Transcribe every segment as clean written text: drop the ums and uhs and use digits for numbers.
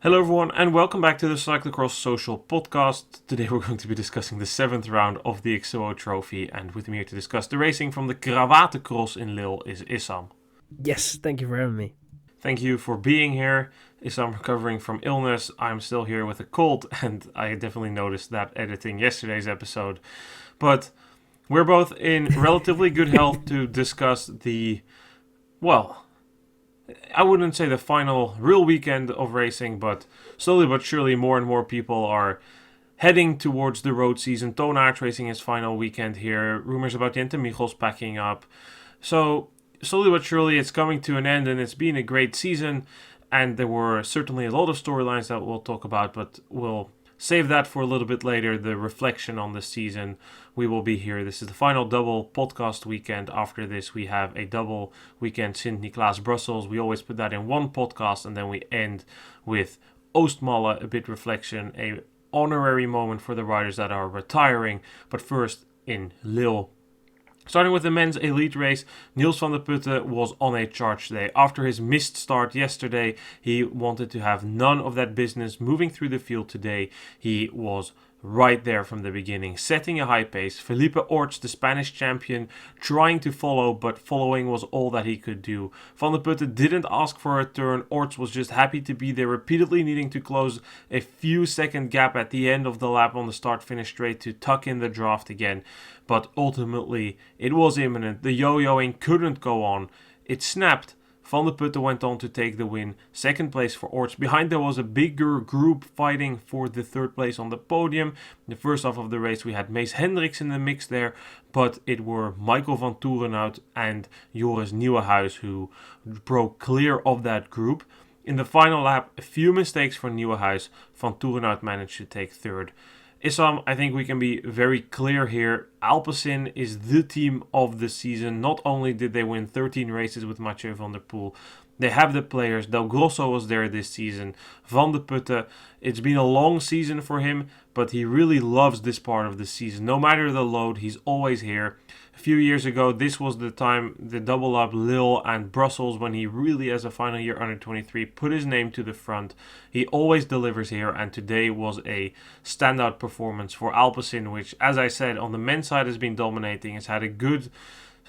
Hello everyone and welcome back to the Cyclocross Social podcast. Today we're going to be discussing the 7th round of the X2O Trophy, and with me here to discuss the racing from the Krawatencross in Lille is Issam. Yes, thank you for having me. Thank you for being here. Issam recovering from illness. I'm still here with a cold and I definitely noticed that editing yesterday's episode. But we're both in relatively good health to discuss I wouldn't say the final real weekend of racing, but slowly but surely more and more people are heading towards the road season. Toonaard racing his final weekend here. Rumors about Jente Michels packing up. So slowly but surely it's coming to an end, and it's been a great season. And there were certainly a lot of storylines that we'll talk about, but we'll save that for a little bit later. The reflection on the season. We will be here. This is the final double podcast weekend. After this, we have a double weekend Sint-Niklaas Brussels. We always put that in one podcast, and then we end with Oostmalle, a bit reflection, a honorary moment for the riders that are retiring. But first, in Lille. Starting with the men's elite race, Niels Vandeputte was on a charge today. After his missed start yesterday, he wanted to have none of that business moving through the field today. He was right there from the beginning, setting a high pace. Felipe Orts, the Spanish champion, trying to follow, but following was all that he could do. Vandeputte didn't ask for a turn. Orts was just happy to be there, repeatedly needing to close a few second gap at the end of the lap on the start-finish straight to tuck in the draft again. But ultimately, it was imminent. The yo-yoing couldn't go on. It snapped. Vandeputte went on to take the win. Second place for Orts. Behind there was a bigger group fighting for the third place on the podium. The first half of the race we had Mees Hendricks in the mix there, but it were Michael van Toerenhout and Joris Nieuwenhuis who broke clear of that group. In the final lap, a few mistakes for Nieuwenhuis. Van Toerenhout managed to take third. Issam, I think we can be very clear here. Alpecin is the team of the season. Not only did they win 13 races with Mathieu van der Poel, they have the players. Del Grosso was there this season. Vandeputte, it's been a long season for him, but he really loves this part of the season. No matter the load, he's always here. A few years ago, this was the time, the double up Lille and Brussels, when he really, as a final year under 23, put his name to the front. He always delivers here, and today was a standout performance for Alpecin, which, as I said, on the men's side has been dominating. It's had a good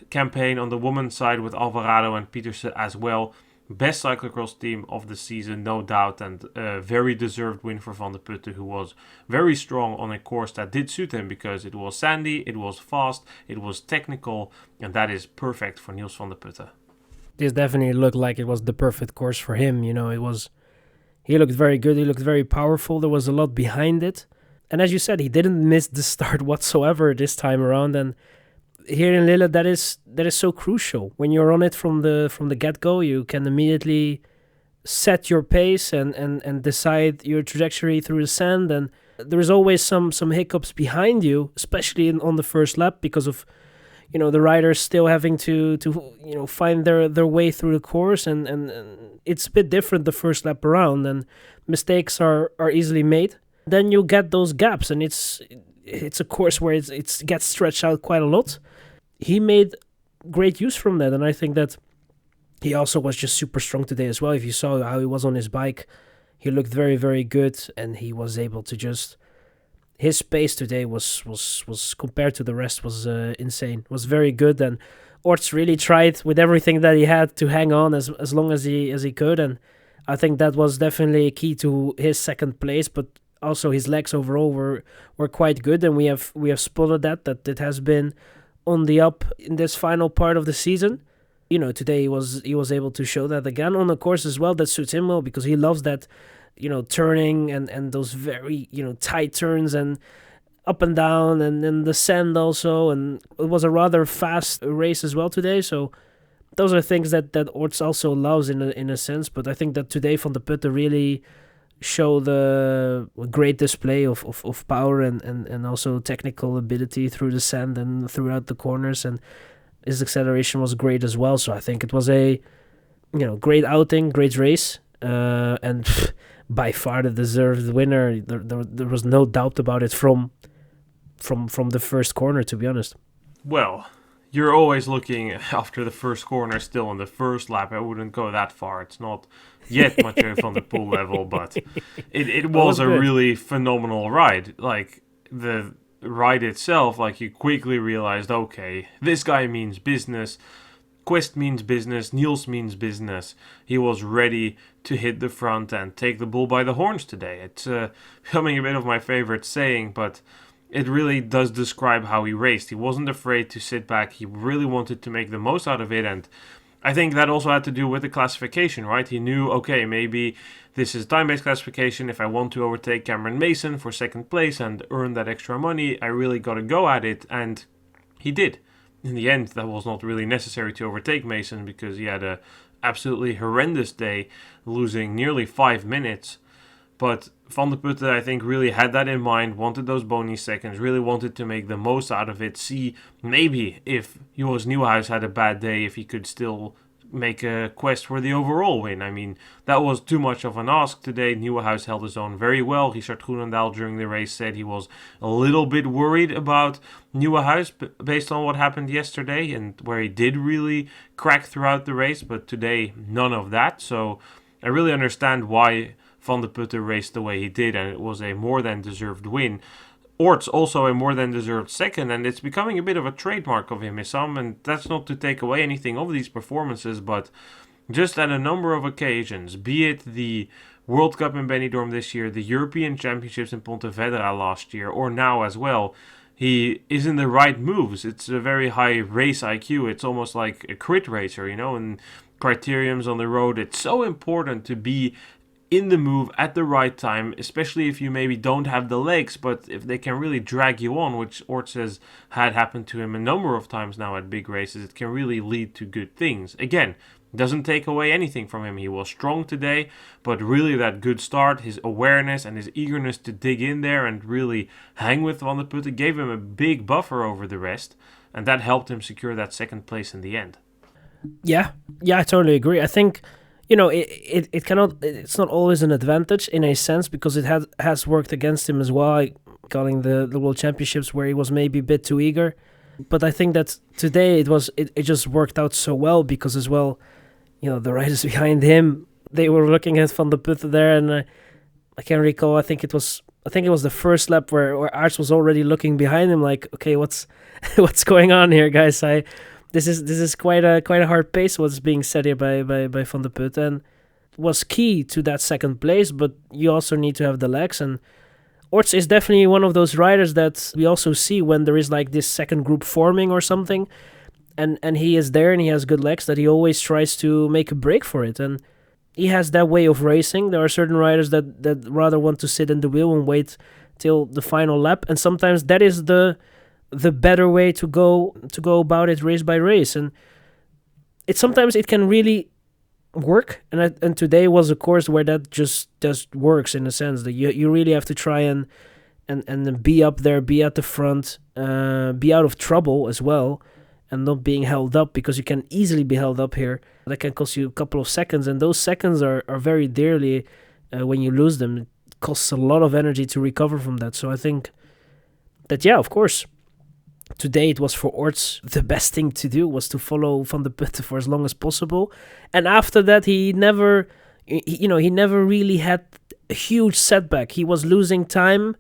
campaign on the women's side with Alvarado and Pietersen as well. Best cyclocross team of the season, no doubt, and a very deserved win for Vandeputte, who was very strong on a course that did suit him because it was sandy, it was fast, it was technical, and that is perfect for Niels Vandeputte. This definitely looked like it was the perfect course for him. He looked very good. He looked very powerful. There was a lot behind it, and as you said, he didn't miss the start whatsoever this time around. And here in Lille, that is so crucial. When you're on it from the get-go, you can immediately set your pace and decide your trajectory through the sand. And there's always some hiccups behind you, especially on the first lap, because of the riders still having to find their way through the course, and it's a bit different the first lap around, and mistakes are easily made. Then you get those gaps, and it's a course where it gets stretched out quite a lot. He made great use from that, and I think that he also was just super strong today as well. If you saw how he was on his bike, he looked very, very good, and he was able to just... His pace today was compared to the rest was insane. Was very good, and Orts really tried with everything that he had to hang on as long as he could, and I think that was definitely key to his second place. But also his legs overall were quite good, and we have spotted that it has been on the up in this final part of the season. Today he was able to show that again on the course as well. That suits him well because he loves that, turning and those very, tight turns and up and down and then the sand also. And it was a rather fast race as well today. So those are things that Orts also loves in a sense. But I think that today Vandeputte really showed a great display of power and also technical ability through the sand and throughout the corners, and his acceleration was great as well. So I think it was a great outing, great race, and by far the deserved winner. There was no doubt about it from the first corner, to be honest. Well, you're always looking after the first corner still on the first lap. I wouldn't go that far. It's not yet Mathieu van der Poel level, but it was a good. really phenomenal ride. Like, the ride itself, like, you quickly realized, okay, this guy means business. Quest means business. Niels means business. He was ready to hit the front and take the bull by the horns today. It's becoming a bit of my favorite saying, but it really does describe how he raced. He wasn't afraid to sit back. He really wanted to make the most out of it, and I think that also had to do with the classification, right? He knew, okay, maybe this is time-based classification. If I want to overtake Cameron Mason for second place and earn that extra money, I really got to go at it, and he did. In the end, that was not really necessary to overtake Mason because he had a absolutely horrendous day, losing nearly 5 minutes. But Vandeputte, I think, really had that in mind, wanted those bonus seconds, really wanted to make the most out of it, see maybe if Joris Nieuwenhuis had a bad day, if he could still make a quest for the overall win. I mean, that was too much of an ask today. Nieuwenhuis held his own very well. Richard Groenendaal during the race said he was a little bit worried about Nieuwenhuis based on what happened yesterday and where he did really crack throughout the race, but today none of that. So I really understand why Vandeputte raced the way he did, and it was a more than deserved win. Orts also a more than deserved second, and it's becoming a bit of a trademark of him, Issam, and that's not to take away anything of these performances, but just at a number of occasions, be it the World Cup in Benidorm this year, the European Championships in Pontevedra last year, or now as well, he is in the right moves. It's a very high race IQ. It's almost like a crit racer, and criteriums on the road. It's so important to be in the move at the right time, especially if you maybe don't have the legs, but if they can really drag you on, which Orts has had happened to him a number of times now at big races, it can really lead to good things. Again, doesn't take away anything from him. He was strong today, but really that good start, his awareness and his eagerness to dig in there and really hang with Vandeputte gave him a big buffer over the rest, and that helped him secure that second place in the end. Yeah, I totally agree. I think it cannot. It's not always an advantage in a sense because it has worked against him as well. Calling the World Championships where he was maybe a bit too eager, but I think that today it just worked out so well because as well, the riders behind him, they were looking at Van der Putte there, and I can't recall. I think it was the first lap where Aerts was already looking behind him, like, okay, what's going on here, guys? This is quite a hard pace what's being set here by Van der Putte, and was key to that second place. But you also need to have the legs, and Orts is definitely one of those riders that we also see when there is like this second group forming or something, and he is there and he has good legs that he always tries to make a break for it, and he has that way of racing. There are certain riders that rather want to sit in the wheel and wait till the final lap, and sometimes that is the better way to go about it race by race, and sometimes it can really work, and today was a course where that just works in a sense that you really have to try and be up there, be at the front, be out of trouble as well, and not being held up, because you can easily be held up here. That can cost you a couple of seconds, and those seconds are very dearly when you lose them. It costs a lot of energy to recover from that. So I think that, yeah, of course, today it was for Orts the best thing to do was to follow Van der Putte for as long as possible, and after that he never really had a huge setback. He was losing time,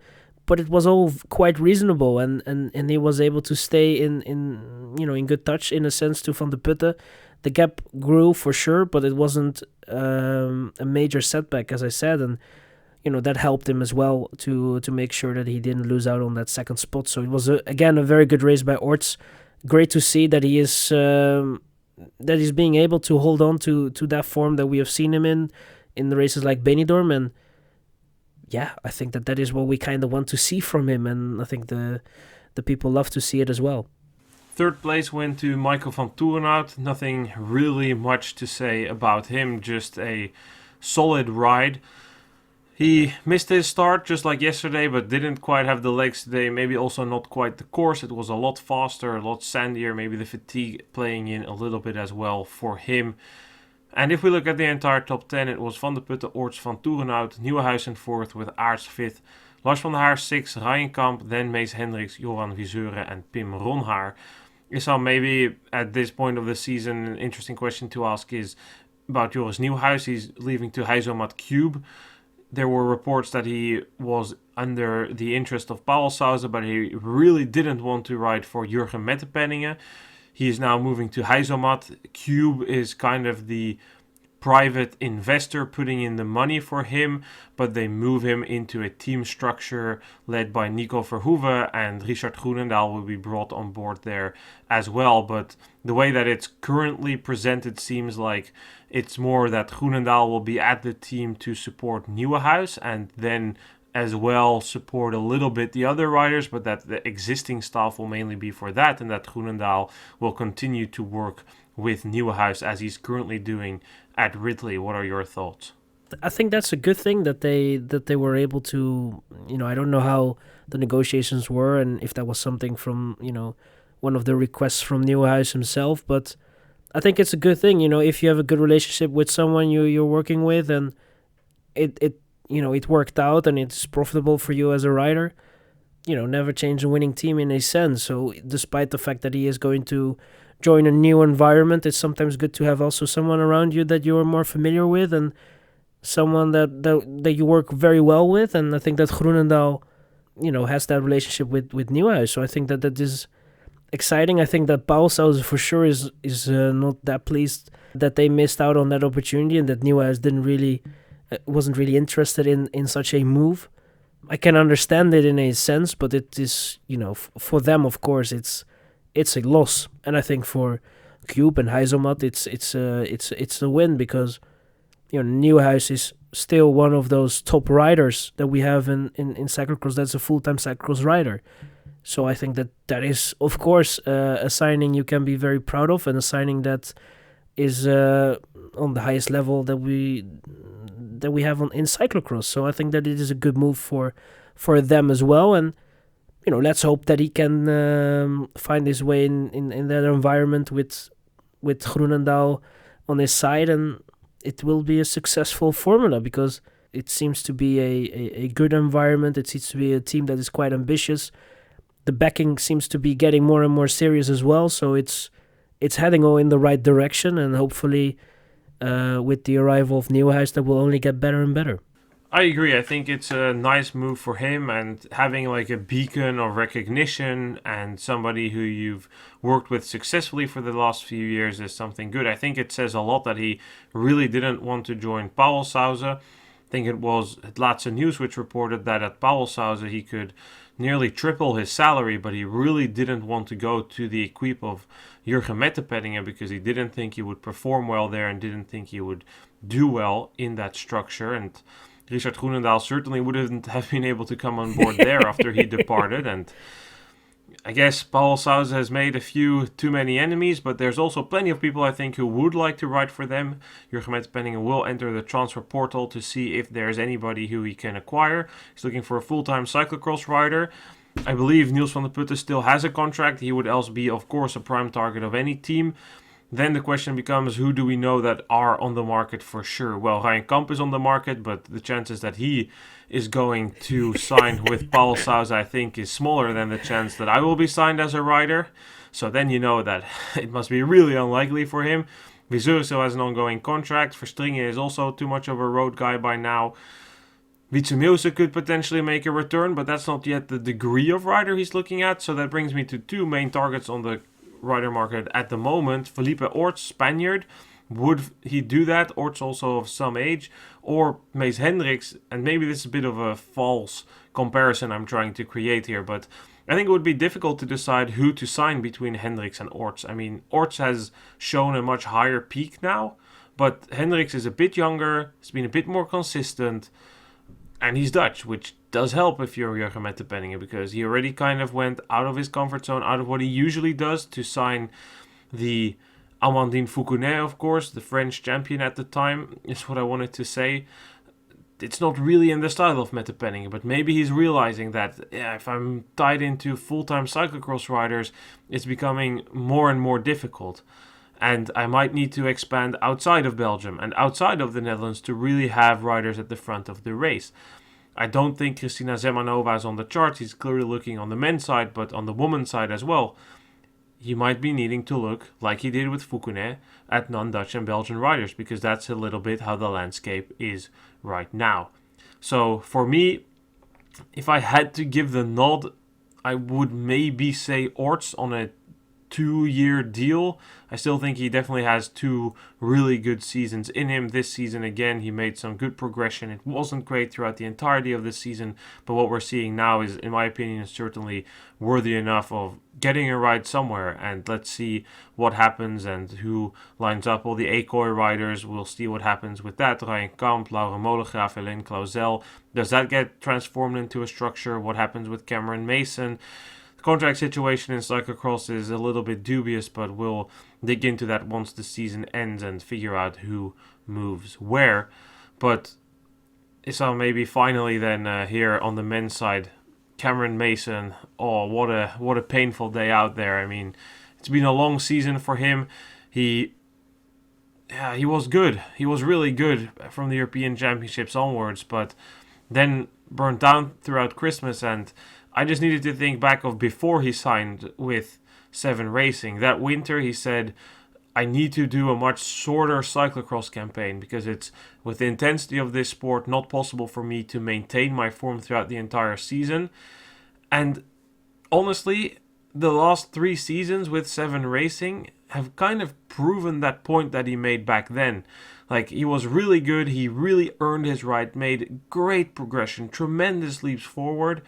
but it was all quite reasonable, and he was able to stay in good touch in a sense to Van der Putte. The gap grew for sure, but it wasn't a major setback, as I said, and that helped him as well to make sure that he didn't lose out on that second spot. So it was again a very good race by Orts. Great to see that he is that he's being able to hold on to that form that we have seen him in the races like Benidorm, and yeah, I think that is what we kind of want to see from him, and I think the people love to see it as well. Third place went to Michael van Toerenhout. Nothing really much to say about him, just a solid ride. He missed his start just like yesterday, but didn't quite have the legs today. Maybe also not quite the course. It was a lot faster, a lot sandier. Maybe the fatigue playing in a little bit as well for him. And if we look at the entire top 10, it was Van der Putte, Orts, Van Toerenhout, Nieuwenhuis in fourth with Aerts fifth, Lars van der Haar 6th, Ryan Kamp, then Mees Hendricks, Joran Viseuren and Pim Ronhaar. Issam, maybe at this point of the season, an interesting question to ask is about Joris Nieuwhuis. He's leaving to Heizomat Cube. There were reports that he was under the interest of Paul Sousa, but he really didn't want to ride for Jurgen Mettepenningen. He is now moving to Heizomat. Cube is kind of the private investor putting in the money for him, but they move him into a team structure led by Nico Verhoeven, and Richard Groenendaal will be brought on board there as well. But the way that it's currently presented seems like it's more that Groenendaal will be at the team to support Nieuwenhuis and then as well support a little bit the other riders, but that the existing staff will mainly be for that, and that Groenendaal will continue to work with Nieuwenhuis as he's currently doing at Ridley. What are your thoughts? I think that's a good thing that they were able to, I don't know how the negotiations were and if that was something from, one of the requests from Nieuwenhuis himself, but I think it's a good thing, if you have a good relationship with someone you're working with and it worked out and it's profitable for you as a rider, never change a winning team in a sense. So despite the fact that he is going to join a new environment, it's sometimes good to have also someone around you that you're more familiar with and someone that you work very well with. And I think that Groenendaal, has that relationship with Nieuwenhuis. So I think that is exciting. I think that Paul Sousa for sure is not that pleased that they missed out on that opportunity and that Nieuwenhuis wasn't really interested in such a move. I can understand it in a sense, but it is, for them, of course, it's a loss. And I think for Cube and Heizomat, it's a win because, Nieuwenhuis is still one of those top riders that we have in cyclocross. That's a full-time cyclocross rider. So I think that is, of course, a signing you can be very proud of and a signing that is on the highest level that we have in cyclocross. So I think that it is a good move for them as well. And, let's hope that he can find his way in that environment with Groenendaal on his side, and it will be a successful formula because it seems to be a good environment. It seems to be a team that is quite ambitious. The backing seems to be getting more and more serious as well, so it's heading all in the right direction, and hopefully with the arrival of Nieuwenhuis that will only get better and better. I agree. I think it's a nice move for him, and having like a beacon of recognition and somebody who you've worked with successfully for the last few years is something good. I think it says a lot that he really didn't want to join Paul Sousa. I think it was Laatste News which reported that at Paul Sousa he could nearly triple his salary, but he really didn't want to go to the equipe of Jurgen Mettepenningen because he didn't think he would perform well there and didn't think he would do well in that structure. And Richard Groenendaal certainly wouldn't have been able to come on board there after he departed. And I guess Paul Sousa has made a few too many enemies, but there's also plenty of people I think who would like to ride for them. Jurgen Mettepenningen will enter the transfer portal to see if there's anybody who he can acquire. He's looking for a full-time cyclocross rider. I believe Niels Vandeputte still has a contract. He would else be, of course, a prime target of any team. Then the question becomes, who do we know that are on the market for sure? Well, Ryan Kamp is on the market, but the chances that he is going to sign with Paul Sousa, I think, is smaller than the chance that I will be signed as a rider. So then you know that it must be really unlikely for him. Viseur still has an ongoing contract. Verstringen is also too much of a road guy by now. Wietse Meeuwse could potentially make a return, but that's not yet the degree of rider he's looking at. So that brings me to two main targets on the rider market at the moment. Felipe Orts, Spaniard. Would he do that? Orts also of some age. Or Mees Hendricks, and maybe this is a bit of a false comparison I'm trying to create here, but I think it would be difficult to decide who to sign between Hendricks and Orts. I mean, Orts has shown a much higher peak now, but Hendricks is a bit younger, he's been a bit more consistent, and he's Dutch, which does help if you're Jurgen Mettepenningen, because he already kind of went out of his comfort zone, out of what he usually does, to sign the Amandine Foucounet, of course, the French champion at the time, is what I wanted to say. It's not really in the style of Mettepenningen, but maybe he's realizing that if I'm tied into full-time cyclocross riders, it's becoming more and more difficult. And I might need to expand outside of Belgium and outside of the Netherlands to really have riders at the front of the race. I don't think Kristina Zemanova is on the charts. He's clearly looking on the men's side, but on the women's side as well. he might be needing to look, like he did with Fukune, at non-Dutch and Belgian riders, because that's a little bit how the landscape is right now. So for me, if I had to give the nod, I would maybe say Orts on a 2-year deal. I still think he definitely has 2 really good seasons in him. This season, again, he made some good progression. It wasn't great throughout the entirety of the season, but what we're seeing now is, in my opinion, certainly worthy enough of getting a ride somewhere. And let's see what happens and who lines up. All the Ekoi riders, we'll see what happens with that. Ryan Kamp, Laura Molengraaf, Hélène Clauzel. Does that get transformed into a structure? What happens with Cameron Mason? The contract situation in cyclocross is a little bit dubious, but we'll dig into that once the season ends and figure out who moves where. But Issam, maybe finally then here on the men's side, Cameron Mason. Oh, what a painful day out there. I mean, it's been a long season for him. He was good. He was really good from the European Championships onwards, but then burnt down throughout Christmas, and I just needed to think back of before he signed with Seven Racing. That winter he said, I need to do a much shorter cyclocross campaign because it's, with the intensity of this sport, not possible for me to maintain my form throughout the entire season. And honestly, the last 3 seasons with Seven Racing have kind of proven that point that he made back then. Like, he was really good, he really earned his right, made great progression, tremendous leaps forward.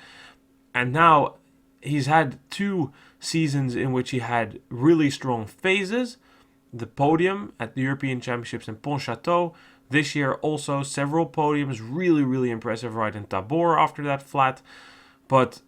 And now he's had 2 seasons in which he had really strong phases. The podium at the European Championships in Pontchâteau. This year also several podiums. Really, really impressive ride in Tabor after that flat. But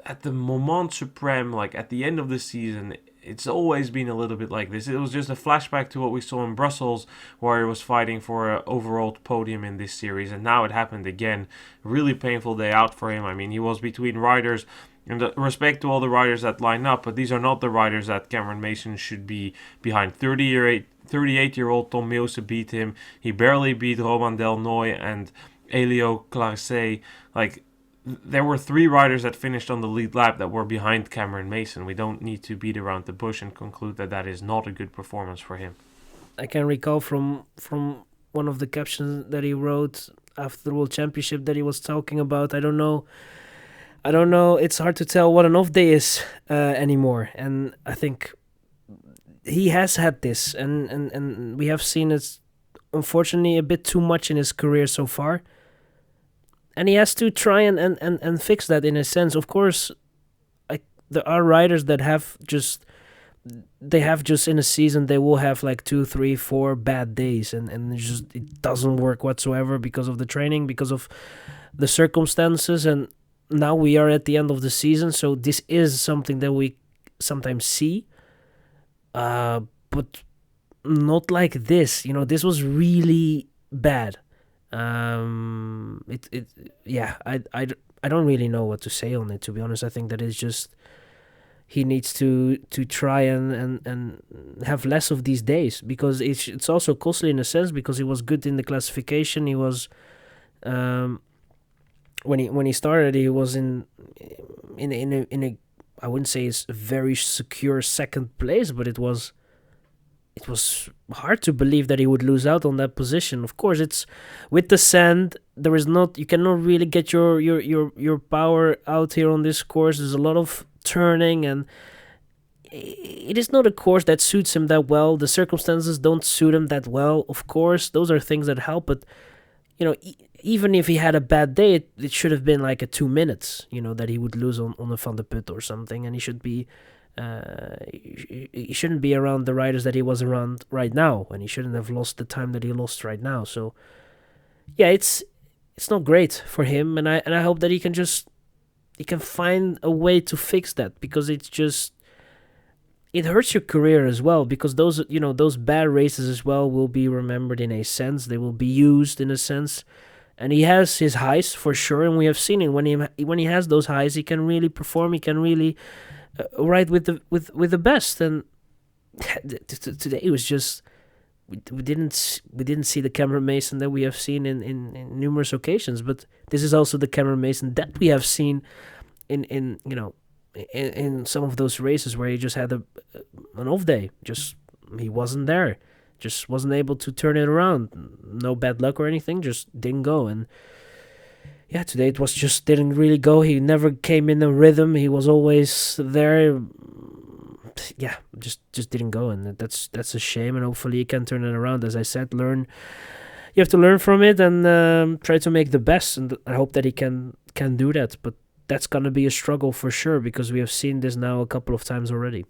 at the moment supreme, like at the end of the season, it's always been a little bit like this. It was just a flashback to what we saw in Brussels, where he was fighting for an overall podium in this series, and now it happened again. Really painful day out for him. I mean, he was between riders, and respect to all the riders that line up, but these are not the riders that Cameron Mason should be behind. 38-year-old Tom Meuse beat him. He barely beat Roman Delnoy and Elio Clarcey. Like, there were 3 riders that finished on the lead lap that were behind Cameron Mason. We don't need to beat around the bush and conclude that that is not a good performance for him. I can recall from one of the captions that he wrote after the World Championship that he was talking about, I don't know, it's hard to tell what an off day is anymore. And I think he has had this, and we have seen it, unfortunately, a bit too much in his career so far. And he has to try and fix that in a sense. Of course, there are riders that have just in a season, they will have like 2, 3, 4 bad days, and it doesn't work whatsoever because of the training, because of the circumstances. And now we are at the end of the season, so this is something that we sometimes see, but not like this. This was really bad. I don't really know what to say on it, to be honest. I think that it's just he needs to try and have less of these days, because it's also costly in a sense, because he was good in the classification. He was when he started, he was in a I wouldn't say it's a very secure second place, but it was hard to believe that he would lose out on that position. Of course, it's with the sand. You cannot really get your power out here on this course. There's a lot of turning, and it is not a course that suits him that well. The circumstances don't suit him that well. Of course, those are things that help, but even if he had a bad day, it should have been like a 2 minutes, that he would lose on a Vandeputte or something, and he should be. He shouldn't be around the riders that he was around right now, and he shouldn't have lost the time that he lost right now. So, yeah, it's not great for him, and I hope that he can find a way to fix that, because it hurts your career as well, because those bad races as well will be remembered in a sense. They will be used in a sense, and he has his highs for sure, and we have seen it when he has those highs, he can really perform. He can really ride with the best, and today was just we didn't see the Cameron Mason that we have seen in numerous occasions, but this is also the Cameron Mason that we have seen in in some of those races where he just had an off day. Just he wasn't there. Just wasn't able to turn it around. No bad luck or anything. Just didn't go. And yeah, today it was just didn't really go. He never came in a rhythm. He was always there. Yeah, just didn't go, and that's a shame. And hopefully he can turn it around. As I said, learn. You have to learn from it and try to make the best. And I hope that he can do that. But that's gonna be a struggle for sure, because we have seen this now a couple of times already.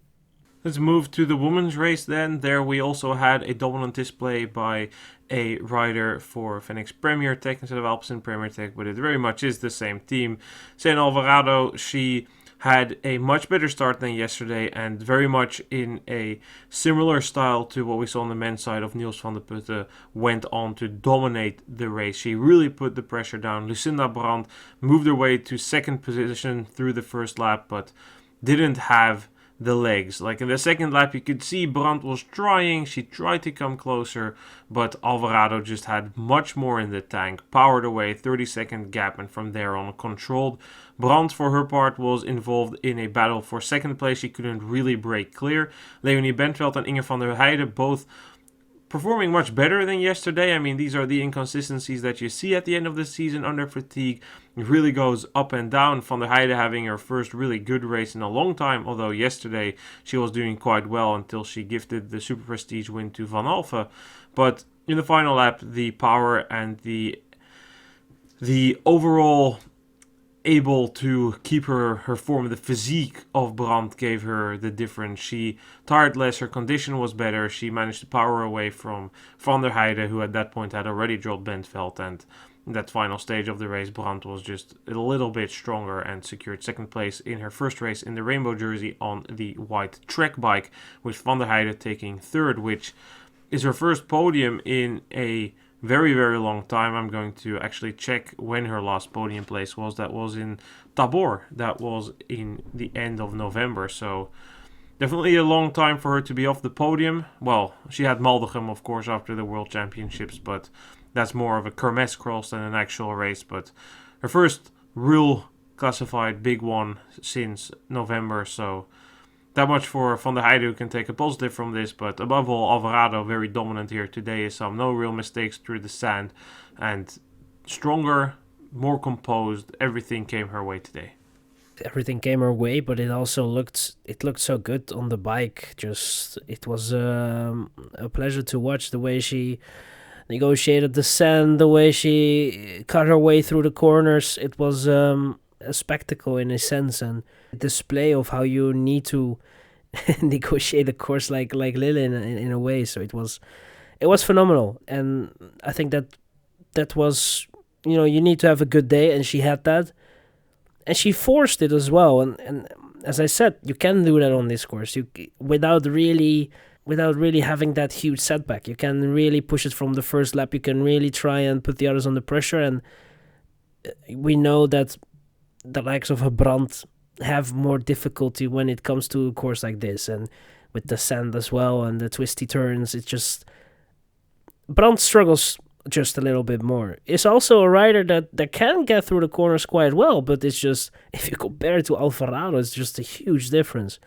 Let's move to the women's race then. There we also had a dominant display by a rider for Fenix Premier Tech instead of Alpecin Premier Tech, but it very much is the same team. San Alvarado, she had a much better start than yesterday and very much in a similar style to what we saw on the men's side of Niels Vandeputte, went on to dominate the race. She really put the pressure down. Lucinda Brandt moved her way to second position through the first lap, but didn't have the legs. Like in the second lap, you could see Brandt was trying. She tried to come closer, but Alvarado just had much more in the tank, powered away, 30-second gap, and from there on controlled. Brandt, for her part, was involved in a battle for second place. She couldn't really break clear. Leonie Bentveld and Inge van der Heijden both performing much better than yesterday. I mean, these are the inconsistencies that you see at the end of the season under fatigue. It really goes up and down. Van der Heijden having her first really good race in a long time, although yesterday she was doing quite well until she gifted the Super Prestige win to Van Alphen. But in the final lap, the power and the overall able to keep her form, the physique of Brandt gave her the difference. She tired less, her condition was better, she managed to power away from Van der Heijden, who at that point had already dropped Bentveld, and in that final stage of the race, Brandt was just a little bit stronger and secured second place in her first race in the rainbow jersey on the white track bike, with Van der Heijden taking third, which is her first podium in a very, very long time. I'm going to actually check when her last podium place was. That was in Tabor. That was in the end of November. So definitely a long time for her to be off the podium. Well, she had Maldegem, of course, after the World Championships, but that's more of a kermesse cross than an actual race. But her first real classified big one since November. So that much for Van der Heijden, who can take a positive from this, but above all, Alvarado very dominant here today. Issam, no real mistakes through the sand, and stronger, more composed. Everything came her way today. Everything came her way, but it also looked so good on the bike. Just it was a pleasure to watch the way she negotiated the sand, the way she cut her way through the corners. It was a spectacle in a sense, and a display of how you need to negotiate a course like Lille in a way. So it was phenomenal, and I think that was, you need to have a good day, and she had that, and she forced it as well. And as I said, you can do that on this course. Without really having that huge setback, you can really push it from the first lap. You can really try and put the others under pressure, and we know that the likes of a Brandt have more difficulty when it comes to a course like this, and with the sand as well and the twisty turns. It's just Brandt struggles just a little bit more. It's also a rider that can get through the corners quite well, but it's just, if you compare it to Alvarado, it's just a huge difference.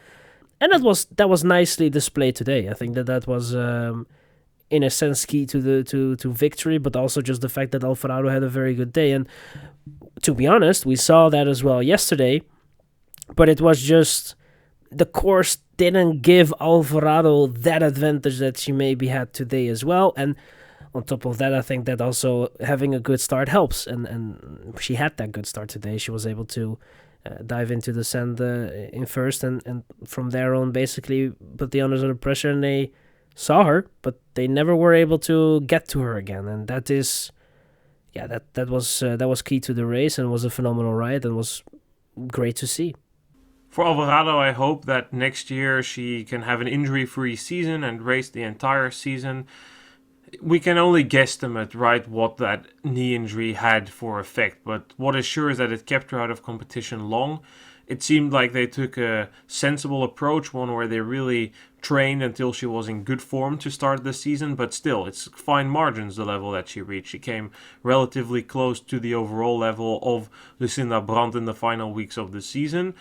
And that was nicely displayed today. I think that was in a sense key to victory, but also just the fact that Alvarado had a very good day. And to be honest, we saw that as well yesterday, but it was just the course didn't give Alvarado that advantage that she maybe had today as well. And on top of that, I think that also having a good start helps, and she had that good start today. She was able to dive into the sand in first, and from there on basically put the others under pressure, and they saw her, but they never were able to get to her again. And that is, that was key to the race, and was a phenomenal ride, and was great to see. For Alvarado, I hope that next year she can have an injury-free season and race the entire season. We can only guesstimate, right, what that knee injury had for effect, but what is sure is that it kept her out of competition long. It seemed like they took a sensible approach, one where they really trained until she was in good form to start the season, but still, it's fine margins, the level that she reached. She came relatively close to the overall level of Lucinda Brandt in the final weeks of the season.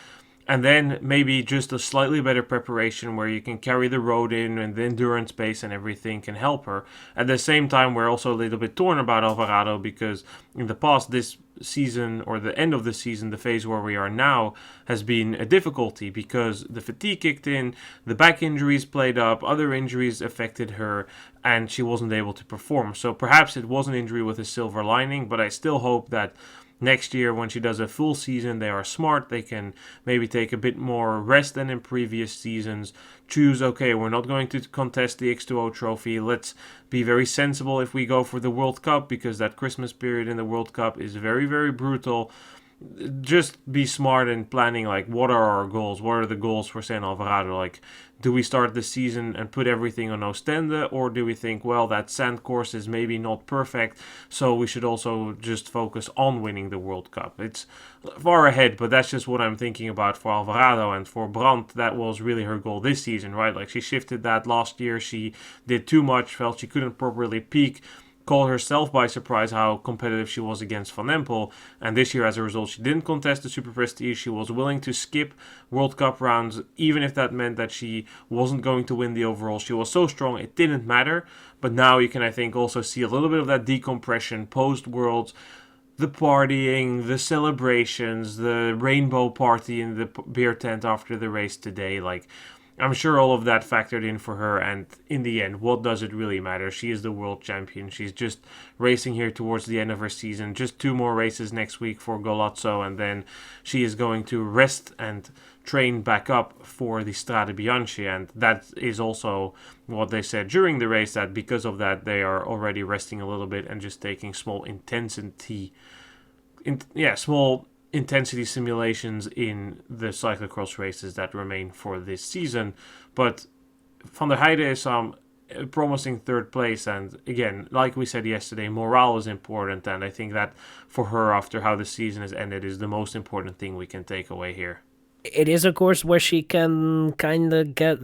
And then maybe just a slightly better preparation where you can carry the road in and the endurance base and everything can help her. At the same time, we're also a little bit torn about Alvarado because in the past, this season or the end of the season, the phase where we are now, has been a difficulty because the fatigue kicked in, the back injuries played up, other injuries affected her, and she wasn't able to perform. So perhaps it was an injury with a silver lining, but I still hope that next year, when she does a full season, they are smart. They can maybe take a bit more rest than in previous seasons. Choose, okay, we're not going to contest the X2O Trophy. Let's be very sensible if we go for the World Cup, because that Christmas period in the World Cup is very, very brutal. Just be smart in planning, like, what are our goals? What are the goals for San Alvarado? Like, do we start the season and put everything on Ostende, or do we think, well, that sand course is maybe not perfect, so we should also just focus on winning the World Cup? It's far ahead, but that's just what I'm thinking about for Alvarado. And for Brandt, that was really her goal this season, right? Like, she shifted that last year. She did too much, felt she couldn't properly peak, caught herself by surprise how competitive she was against Vandeputte, and this year as a result she didn't contest the Super Prestige. She was willing to skip World Cup rounds even if that meant that she wasn't going to win the overall. She was so strong it didn't matter. But now you can, I think, also see a little bit of that decompression post-Worlds, the partying, the celebrations, the rainbow party in the beer tent after the race today. Like, I'm sure all of that factored in for her, and in the end, what does it really matter? She is the world champion. She's just racing here towards the end of her season. Just 2 more races next week for Golazzo, and then she is going to rest and train back up for the Strade Bianche. And that is also what they said during the race, that because of that, they are already resting a little bit and just taking small intensity simulations in the cyclocross races that remain for this season. But Van der Heijden is some promising 3rd place, and again, like we said yesterday, morale is important, and I think that for her, after how the season has ended, is the most important thing we can take away here. It is a course where she can kind of get,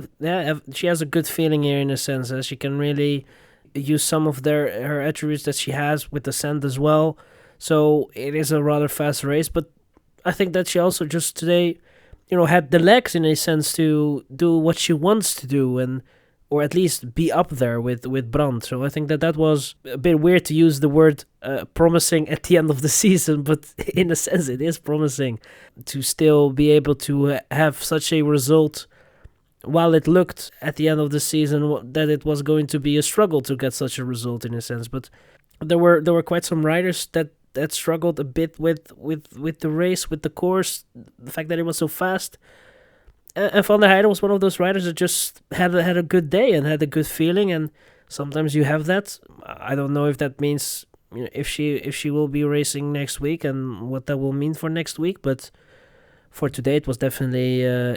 she has a good feeling here in a sense that she can really use some of her attributes that she has with the sand as well. So it is a rather fast race, but I think that she also just today, had the legs in a sense to do what she wants to do, and or at least be up there with Brandt. So I think that was a bit weird to use the word promising at the end of the season, but in a sense it is promising to still be able to have such a result, while it looked at the end of the season that it was going to be a struggle to get such a result in a sense. But there were quite some riders that struggled a bit with the race, with the course, the fact that it was so fast. And Van der Heijden was one of those riders that just had a good day and had a good feeling, and sometimes you have that. I don't know if that means if she will be racing next week and what that will mean for next week, but for today it was definitely a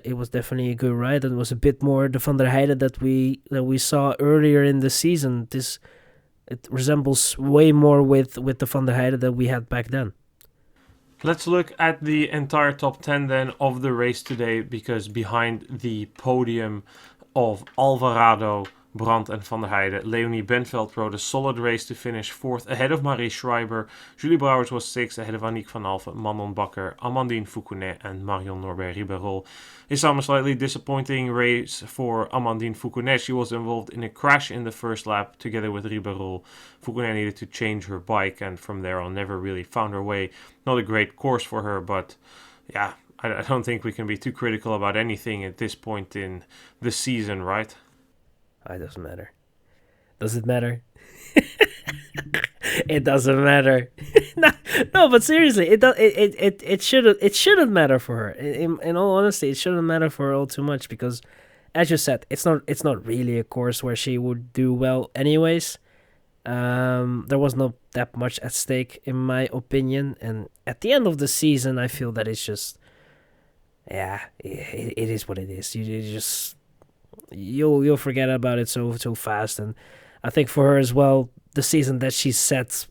good ride, and it was a bit more the Van der Heijden that we saw earlier in the season. It resembles way more with the Van der Heijden that we had back then. Let's look at the entire top 10 then of the race today, because behind the podium of Alvarado, Brandt and Van der Heijden, Leonie Bentveld rode a solid race to finish 4th ahead of Marie Schreiber. Julie Brouwers was 6th ahead of Aniek van Alphen, Manon Bakker, Amandine Foucounet and Marion Norbert-Ribeyrolles. Issam, a slightly disappointing race for Amandine Foucounet. She was involved in a crash in the first lap together with Ribeyrolles. Foucounet needed to change her bike, and from there on never really found her way. Not a great course for her, but yeah, I don't think we can be too critical about anything at this point in the season, right? It doesn't matter. Does it matter? It doesn't matter. No, but seriously, it shouldn't matter for her. In all honesty, it shouldn't matter for her all too much, because, as you said, it's not really a course where she would do well anyways. There was not that much at stake in my opinion, and at the end of the season, I feel that it's just, it is what it is. You just. You'll forget about it so fast, and I think for her as well, the season that she sets,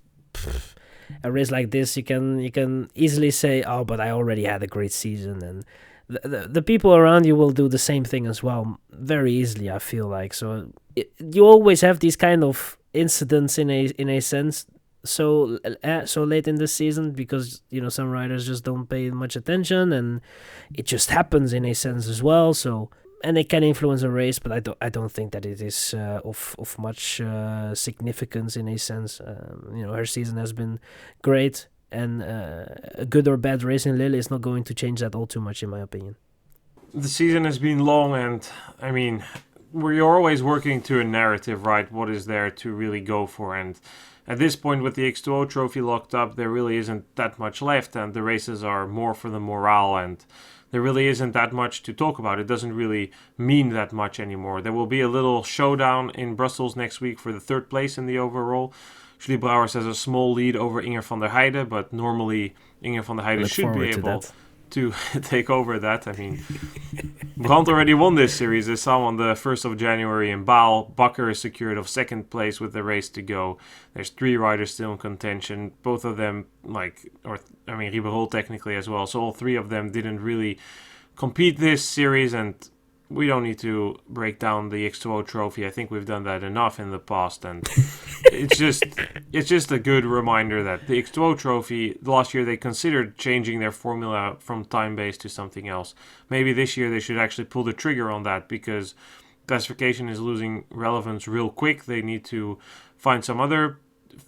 a race like this, you can easily say, oh, but I already had a great season, and the people around you will do the same thing as well, very easily. I feel like, so you always have these kind of incidents in a sense so late in the season, because some riders just don't pay much attention, and it just happens in a sense as well. So, and it can influence a race, but I don't think that it is of much significance in a sense. Her season has been great, and a good or bad race in Lille is not going to change that all too much, in my opinion. The season has been long, and I mean, we're always working to a narrative, right? What is there to really go for? And at this point, with the X2O Trophy locked up, there really isn't that much left, and the races are more for the morale, and there really isn't that much to talk about. It doesn't really mean that much anymore. There will be a little showdown in Brussels next week for the third place in the overall. Julie Brouwers has a small lead over Inger van der Heijden, but normally Inger van der Heijden should be able to take over that. I mean, Brandt already won this series. Issam on the 1st of January in Baal. Bakker is secured of second place with the race to go. There's 3 riders still in contention. Both of them, Ribeirol technically as well. So all 3 of them didn't really compete this series, and we don't need to break down the X2O Trophy. I think we've done that enough in the past, and it's just a good reminder that the X2O Trophy, last year they considered changing their formula from time-based to something else. Maybe this year they should actually pull the trigger on that, because classification is losing relevance real quick. They need to find some other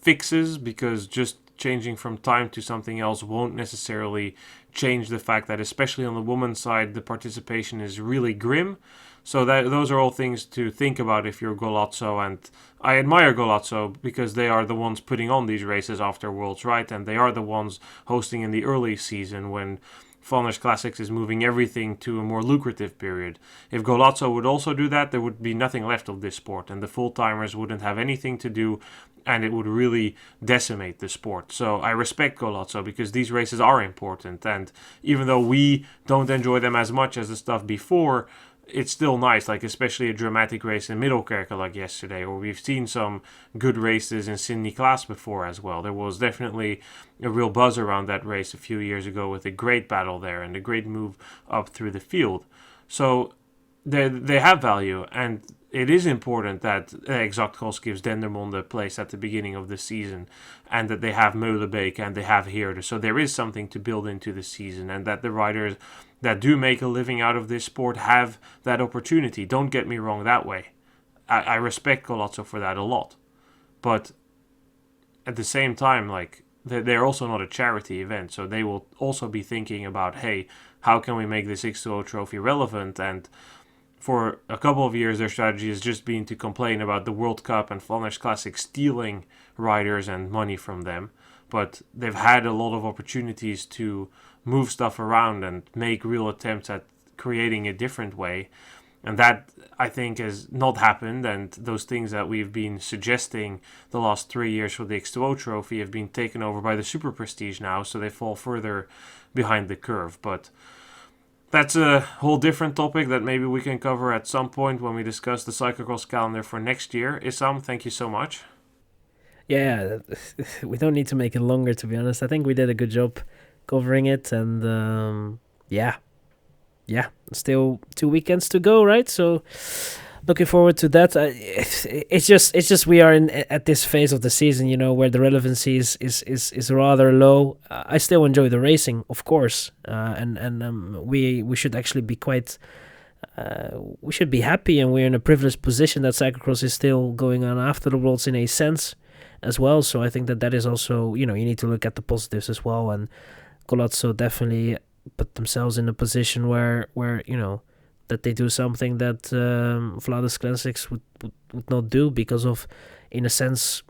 fixes, because just changing from time to something else won't necessarily change the fact that, especially on the women's side, the participation is really grim. So those are all things to think about if you're Golazzo, and I admire Golazzo because they are the ones putting on these races after Worlds, right? And they are the ones hosting in the early season when Flanders Classics is moving everything to a more lucrative period. If Golazzo would also do that, there would be nothing left of this sport, and the full-timers wouldn't have anything to do, and it would really decimate the sport. So I respect Golazzo because these races are important, and even though we don't enjoy them as much as the stuff before, it's still nice, like especially a dramatic race in Middelkerke like yesterday, or we've seen some good races in Sint-Niklaas before as well. There was definitely a real buzz around that race a few years ago with a great battle there and a great move up through the field. So they have value, and it is important that Exactcross gives Dendermonde a place at the beginning of the season, and that they have Meulenbeek and they have Heerde. So there is something to build into the season, and that the riders that do make a living out of this sport have that opportunity. Don't get me wrong that way. I respect Golazzo for that a lot. But at the same time, they're also not a charity event, so they will also be thinking about, hey, how can we make this X2O Trophy relevant? And for a couple of years, their strategy has just been to complain about the World Cup and Flanders Classic stealing riders and money from them. But they've had a lot of opportunities to move stuff around and make real attempts at creating a different way. And that, I think, has not happened. And those things that we've been suggesting the last 3 years for the X2O Trophy have been taken over by the Super Prestige now, so they fall further behind the curve. But that's a whole different topic that maybe we can cover at some point when we discuss the cyclocross calendar for next year. Issam, thank you so much. Yeah, we don't need to make it longer, to be honest. I think we did a good job covering it, and yeah, still 2 weekends to go, right? So looking forward to that. It's just we are at this phase of the season, where the relevancy is rather low. I still enjoy the racing, of course, and we should actually be quite. We should be happy, and we're in a privileged position that cyclocross is still going on after the Worlds in a sense as well. So I think that is also, you need to look at the positives as well. And Golazzo definitely put themselves in a position where that they do something that Flanders Classics would not do, because of, in a sense,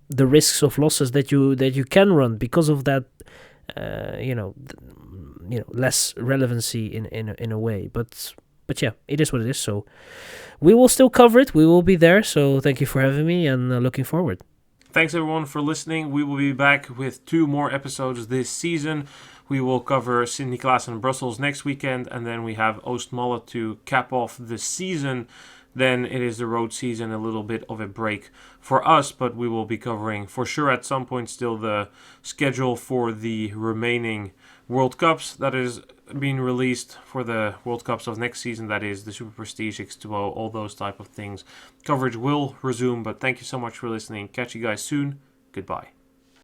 the risks of losses that you can run because of that, less relevancy in a way. But yeah, it is what it is. So we will still cover it. We will be there. So thank you for having me, and looking forward. Thanks everyone for listening. We will be back with 2 more episodes this season. We will cover Sint-Niklaas and Brussels next weekend, and then we have Oostmalle to cap off the season. Then it is the road season, a little bit of a break for us, but we will be covering for sure at some point still the schedule for the remaining World Cups that is being released for the World Cups of next season. That is the Super Prestige, X2O, all those type of things. Coverage will resume, but thank you so much for listening. Catch you guys soon. Goodbye.